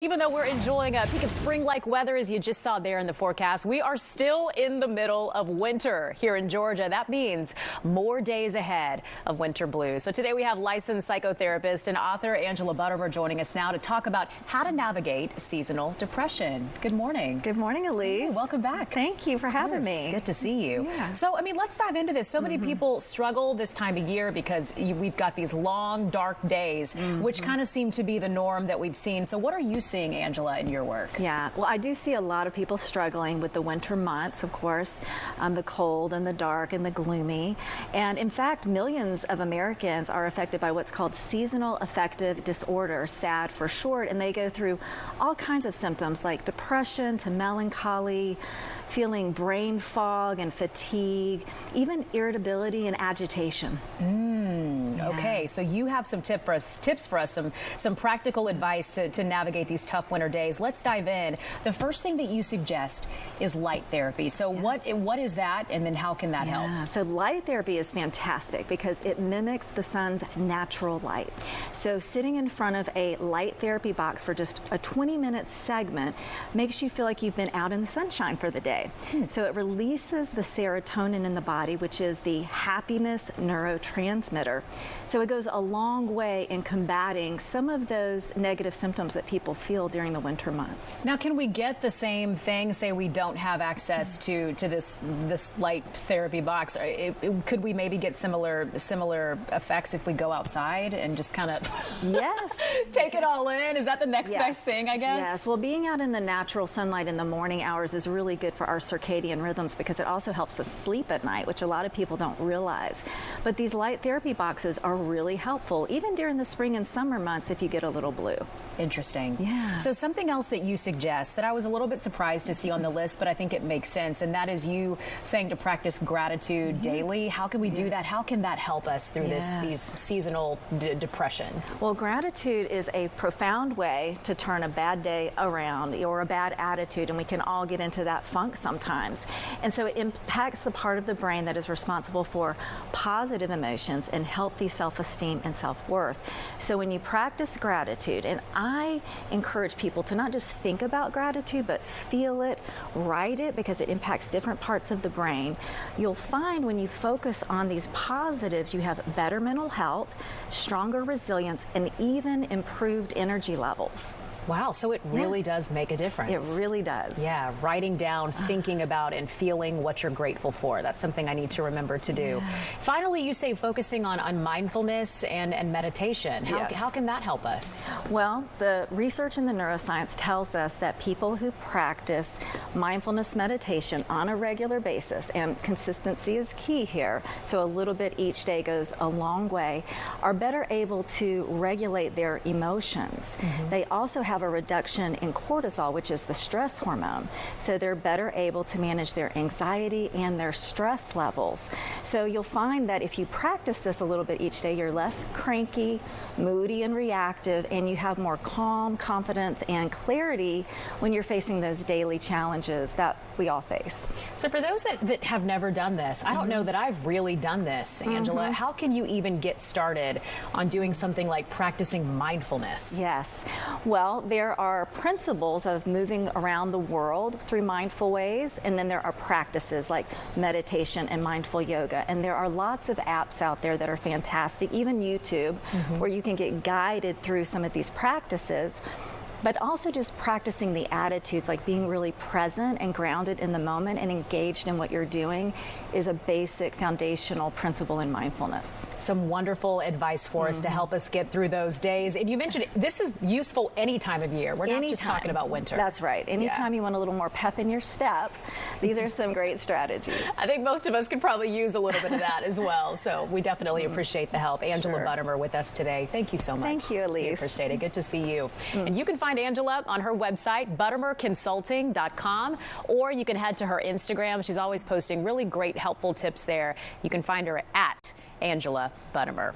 Even though we're enjoying a peak of spring-like weather, as you just saw there in the forecast, we are still in the middle of winter here in Georgia. That means more days ahead of winter blues. So today we have licensed psychotherapist and author Angela Buttimer joining us now to talk about how to navigate seasonal depression. Good morning. Good morning, Elise. Hey, welcome back. Thank you for having me. Good to see you. Yeah. So, let's dive into this. So many people struggle this time of year because we've got these long, dark days, which kind of seem to be the norm that we've seen. So what are you seeing, Angela, in your work? Yeah, well, I do see a lot of people struggling with the winter months, of course, the cold and the dark and the gloomy. And in fact, millions of Americans are affected by what's called seasonal affective disorder, SAD for short, and they go through all kinds of symptoms like depression to melancholy, feeling brain fog and fatigue, even irritability and agitation. Okay, so you have some tips for us, some practical advice to navigate these tough winter days. Let's dive in. The first thing that you suggest is light therapy. So what is that, and then how can that help? So light therapy is fantastic because it mimics the sun's natural light. So sitting in front of a light therapy box for just a 20-minute segment makes you feel like you've been out in the sunshine for the day. So it releases the serotonin in the body, which is the happiness neurotransmitter. So it goes a long way in combating some of those negative symptoms that people feel during the winter months. Now, can we get the same thing? Say we don't have access to this light therapy box. Could we maybe get similar effects if we go outside and just kind of take it all in? Is that the next best thing, I guess? Yes. Well, being out in the natural sunlight in the morning hours is really good for our circadian rhythms because it also helps us sleep at night, which a lot of people don't realize. But these light therapy boxes are really helpful, even during the spring and summer months if you get a little blue. Interesting. Yeah. So something else that you suggest that I was a little bit surprised to see on the list, but I think it makes sense, and that is you saying to practice gratitude daily. How can we do that? How can that help us through these seasonal depression? Well, gratitude is a profound way to turn a bad day around or a bad attitude, and we can all get into that funk sometimes. And so it impacts the part of the brain that is responsible for positive emotions and healthy self-esteem and self-worth. So when you practice gratitude, and I encourage people to not just think about gratitude, but feel it, write it, because it impacts different parts of the brain. You'll find when you focus on these positives, you have better mental health, stronger resilience, and even improved energy levels. Wow, so it really does make a difference. It really does. Yeah, writing down, thinking about, and feeling what you're grateful for. That's something I need to remember to do. Finally, you say focusing on mindfulness and meditation. How can that help us? Well, the research in the neuroscience tells us that people who practice mindfulness meditation on a regular basis, and consistency is key here, so a little bit each day goes a long way, are better able to regulate their emotions. They also have a reduction in cortisol, which is the stress hormone. So they're better able to manage their anxiety and their stress levels. So you'll find that if you practice this a little bit each day, you're less cranky, moody, and reactive, and you have more calm, confidence, and clarity when you're facing those daily challenges that we all face. So for those that have never done this, I don't know that I've really done this, Angela. How can you even get started on doing something like practicing mindfulness? Yes. Well, there are principles of moving around the world through mindful ways, and then there are practices like meditation and mindful yoga. And there are lots of apps out there that are fantastic, even YouTube, where you can get guided through some of these practices. But also just practicing the attitudes, like being really present and grounded in the moment and engaged in what you're doing, is a basic foundational principle in mindfulness. Some wonderful advice for us to help us get through those days. And you mentioned this is useful any time of year. We're not just talking about winter. That's right. Anytime you want a little more pep in your step, these are some great strategies. I think most of us could probably use a little bit of that as well. So we definitely appreciate the help. Angela Buttimer with us today. Thank you so much. Thank you, Elise. We appreciate it. Good to see you. And you can find Angela on her website, buttimerconsulting.com, or you can head to her Instagram. She's always posting really great, helpful tips there. You can find her at Angela Buttimer.